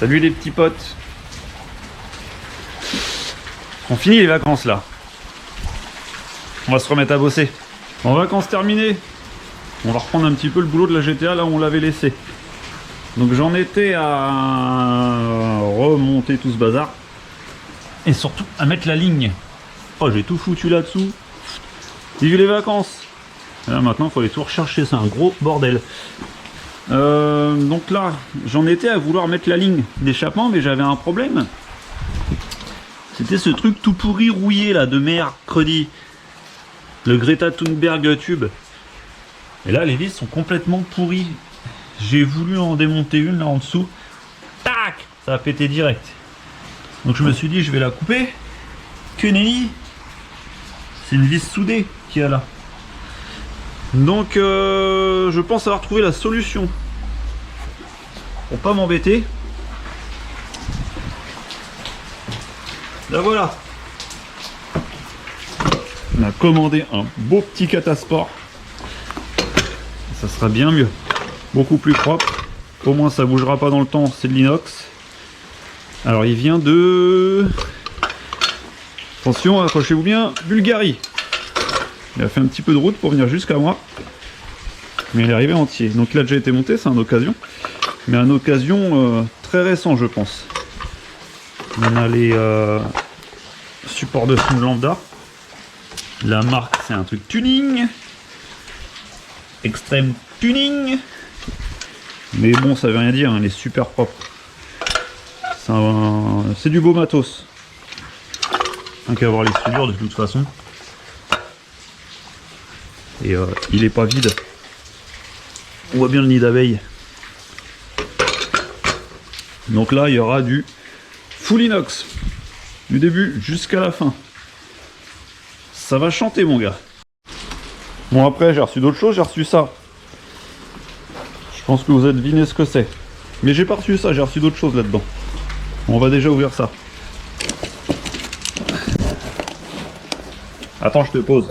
Salut les petits potes. On finit les vacances là. On va se remettre à bosser. En vacances terminées. On va reprendre un petit peu le boulot de la GTA là où on l'avait laissé. Donc j'en étais à remonter tout ce bazar. Et surtout à mettre la ligne. Oh, j'ai tout foutu là-dessous. Vive les vacances. Et là maintenant il faut aller tout rechercher, c'est un gros bordel. Donc là, j'en étais à vouloir mettre la ligne d'échappement, mais j'avais un problème. C'était ce truc tout pourri rouillé là de mercredi. Le Greta Thunberg tube. Et là, les vis sont complètement pourries. J'ai voulu en démonter une là en dessous. Tac! Ça a pété direct. Donc je me suis dit, je vais la couper. Que nenni! C'est une vis soudée qu'il y a là. Donc je pense avoir trouvé la solution. Pour pas m'embêter. Là voilà. On a commandé un beau petit Catasport. Ça sera bien mieux. Beaucoup plus propre. Au moins ça bougera pas dans le temps. C'est de l'inox. Alors il vient de... Attention, accrochez-vous bien. Bulgarie. Il a fait un petit peu de route pour venir jusqu'à moi. Mais il est arrivé entier. Donc il a déjà été monté, c'est un occasion. Mais un occasion très récent je pense. On a les supports de son lambda. La marque c'est un truc tuning. Extreme tuning. Mais bon ça veut rien dire, hein, il est super propre. C'est du beau matos. Rien qu'à voir les soudures de toute façon. Et il est pas vide. On voit bien le nid d'abeille. Donc là il y aura du full inox. Du début jusqu'à la fin. Ça va chanter mon gars. Bon après j'ai reçu d'autres choses, j'ai reçu ça. Je pense que vous avez deviné ce que c'est. Mais j'ai pas reçu ça, j'ai reçu d'autres choses là-dedans. On va déjà ouvrir ça. Attends, je te pose.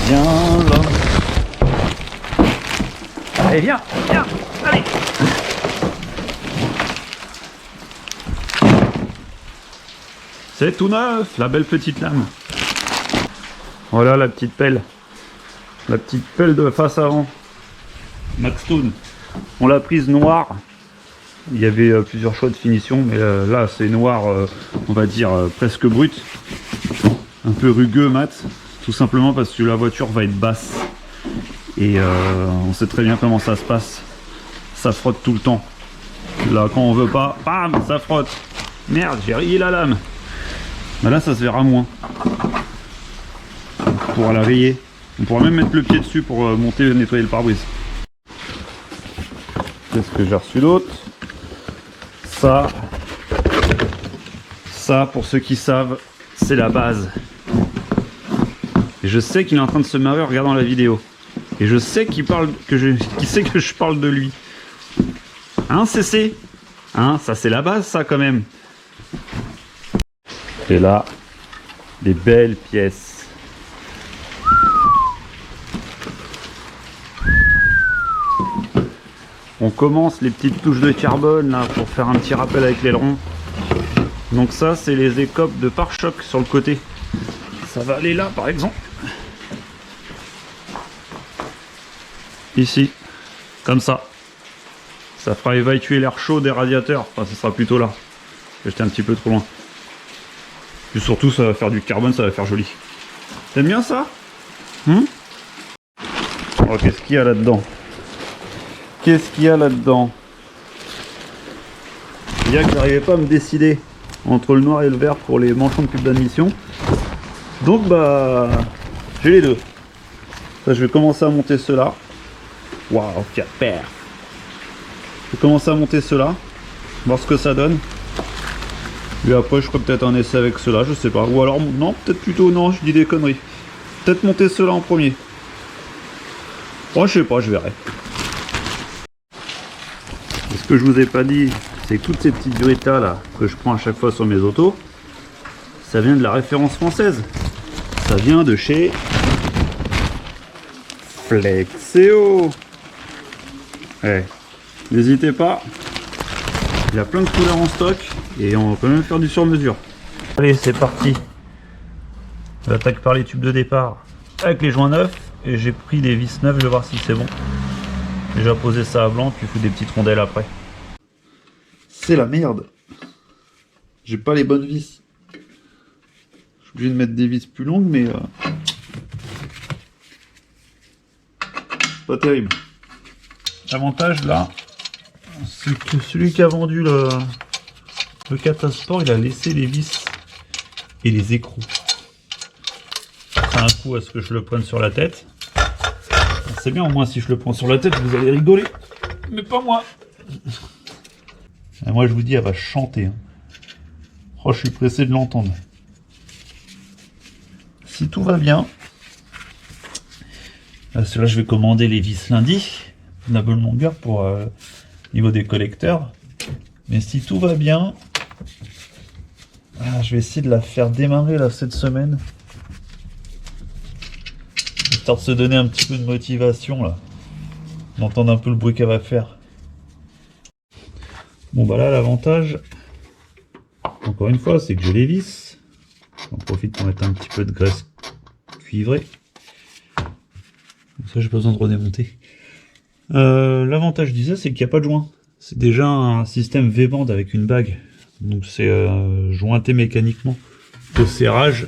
Viens là. Allez, viens, viens, allez. C'est tout neuf, la belle petite lame. Voilà la petite pelle. La petite pelle de face avant. Maxstone. On l'a prise noire. Il y avait plusieurs choix de finition, mais là c'est noir, on va dire presque brut. Un peu rugueux mat. Tout simplement parce que la voiture va être basse. Et on sait très bien comment ça se passe. Ça frotte tout le temps. Là quand on veut pas, bam, ça frotte. Merde, j'ai rayé la lame. Mais là ça se verra moins. On pourra la rayer. On pourra même mettre le pied dessus pour monter et nettoyer le pare-brise. Qu'est-ce que j'ai reçu d'autre? Ça, pour ceux qui savent, c'est la base. Et je sais qu'il est en train de se marrer en regardant la vidéo. Et je sais qu'il sait que je parle de lui. Hein, CC? Hein, ça c'est la base, ça quand même. Et là, des belles pièces. On commence les petites touches de carbone là pour faire un petit rappel avec l'aileron. Donc ça c'est les écopes de pare-choc sur le côté. Ça va aller là par exemple. Ici. Comme ça. Ça fera évacuer l'air chaud des radiateurs. Enfin ce sera plutôt là. J'étais un petit peu trop loin. Et surtout ça va faire du carbone, ça va faire joli. T'aimes bien ça? Oh, qu'est-ce qu'il y a là-dedans? Qu'est-ce qu'il y a là-dedans? Il y a que j'arrivais pas à me décider entre le noir et le vert pour les manchons de pub d'admission. Donc bah j'ai les deux. Ça, je vais commencer à monter ceux-là. Waouh, quelle paire! Je vais commencer à monter ceux-là, voir ce que ça donne. Et après je ferai peut-être un essai avec ceux-là, je sais pas. Ou alors non, peut-être plutôt non, je dis des conneries. Peut-être monter ceux-là en premier. Bon, je sais pas, je verrai. Et ce que je vous ai pas dit, c'est que toutes ces petites Brita là que je prends à chaque fois sur mes autos, ça vient de la référence française. Ça vient de chez Flexeo. Ouais. N'hésitez pas, il y a plein de couleurs en stock et on peut même faire du sur-mesure. Allez, c'est parti. J'attaque par les tubes de départ avec les joints neufs et j'ai pris des vis neuves, je vais voir si c'est bon. Déjà posé ça à blanc, puis fous des petites rondelles après. C'est la merde. J'ai pas les bonnes vis. Je suis obligé de mettre des vis plus longues, mais pas terrible. L'avantage là, c'est que celui qui a vendu le Catasport, il a laissé les vis et les écrous. C'est un coup à ce que je le prenne sur la tête. C'est bien, au moins si je le prends sur la tête, vous allez rigoler. Mais pas moi. Et moi je vous dis, elle va chanter. Hein. Oh, je suis pressé de l'entendre. Si tout va bien, là je vais commander les vis lundi. La bonne longueur pour niveau des collecteurs. Mais si tout va bien, je vais essayer de la faire démarrer là cette semaine. Histoire de se donner un petit peu de motivation là. D'entendre un peu le bruit qu'elle va faire. Bon bah là l'avantage, encore une fois, c'est que j'ai les vis. J'en profite pour mettre un petit peu de graisse cuivrée. Comme ça j'ai pas besoin de redémonter. L'avantage je disais, c'est qu'il n'y a pas de joint. C'est déjà un système V-band avec une bague. Donc c'est jointé mécaniquement. Au serrage,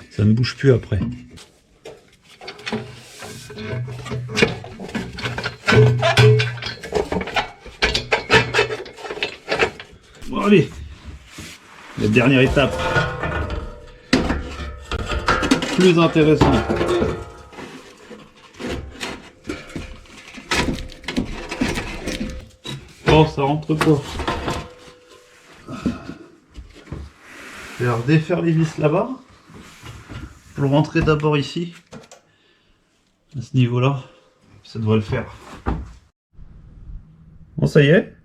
ça ne bouge plus après. Bon allez, la dernière étape. Plus intéressant. Oh, ça rentre pas. Je vais redéfaire les vis là-bas. Pour le rentrer d'abord ici. À ce niveau-là. Ça devrait le faire. Bon, ça y est.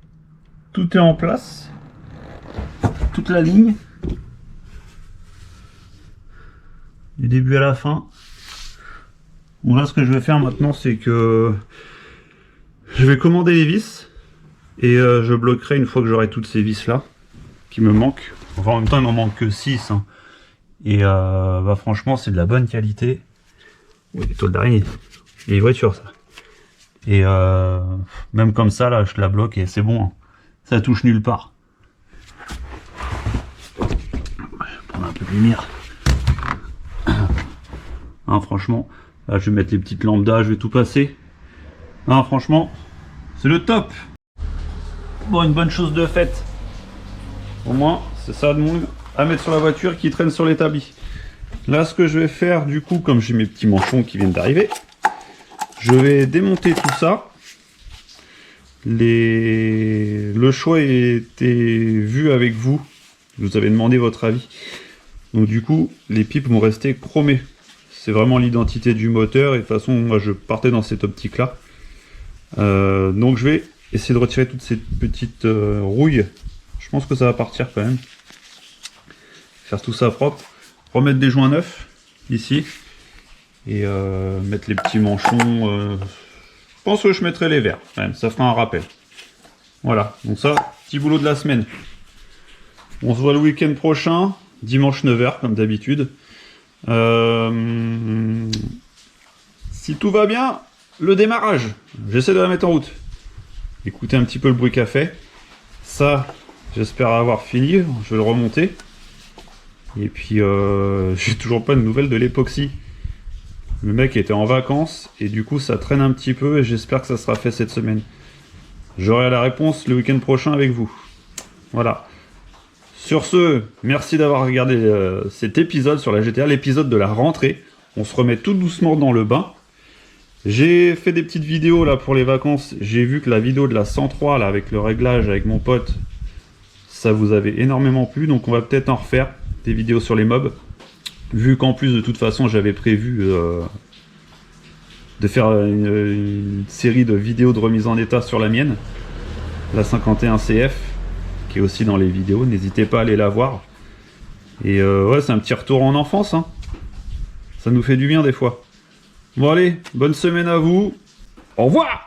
Tout est en place. Toute la ligne. Du début à la fin. Bon, là, ce que je vais faire maintenant, c'est que je vais commander les vis. Et je bloquerai une fois que j'aurai toutes ces vis là qui me manquent. Enfin en même temps il m'en manque que 6 hein. Et bah franchement c'est de la bonne qualité. Oui, des tôles d'araignée. Et les voitures ça. Et même comme ça là je la bloque et c'est bon. Hein. Ça touche nulle part. Je vais prendre un peu de lumière. Hein, franchement, là je vais mettre les petites lambda, je vais tout passer. Hein, franchement, c'est le top. Bon, une bonne chose de faite. Au moins, c'est ça de monde à mettre sur la voiture qui traîne sur l'établi. Là, ce que je vais faire, du coup, comme j'ai mes petits manchons qui viennent d'arriver, je vais démonter tout ça. Le choix était vu avec vous. Je vous avais demandé votre avis. Donc, du coup, les pipes vont rester chromées. C'est vraiment l'identité du moteur. Et de toute façon, moi, je partais dans cette optique-là. Donc, je vais essayer de retirer toutes ces petites rouilles. Je pense que ça va partir quand même. Faire tout ça propre. Remettre des joints neufs ici. Et mettre les petits manchons. Je pense que je mettrai les verts. Quand même, ça fera un rappel. Voilà. Donc ça, petit boulot de la semaine. On se voit le week-end prochain. Dimanche 9h comme d'habitude. Si tout va bien, le démarrage. J'essaie de la mettre en route. Écoutez un petit peu le bruit qu'a fait. Ça, j'espère avoir fini. Je vais le remonter. Et puis, j'ai toujours pas de nouvelles de l'époxy. Le mec était en vacances et du coup, ça traîne un petit peu et j'espère que ça sera fait cette semaine. J'aurai la réponse le week-end prochain avec vous. Voilà. Sur ce, merci d'avoir regardé cet épisode sur la GTA, l'épisode de la rentrée. On se remet tout doucement dans le bain. J'ai fait des petites vidéos là pour les vacances. J'ai vu que la vidéo de la 103 là avec le réglage avec mon pote, ça vous avait énormément plu. Donc on va peut-être en refaire des vidéos sur les mobs. Vu qu'en plus de toute façon j'avais prévu de faire une série de vidéos de remise en état sur la mienne, la 51 CF, qui est aussi dans les vidéos. N'hésitez pas à aller la voir. Et ouais, c'est un petit retour en enfance. Hein. Ça nous fait du bien des fois. Bon allez, bonne semaine à vous. Au revoir!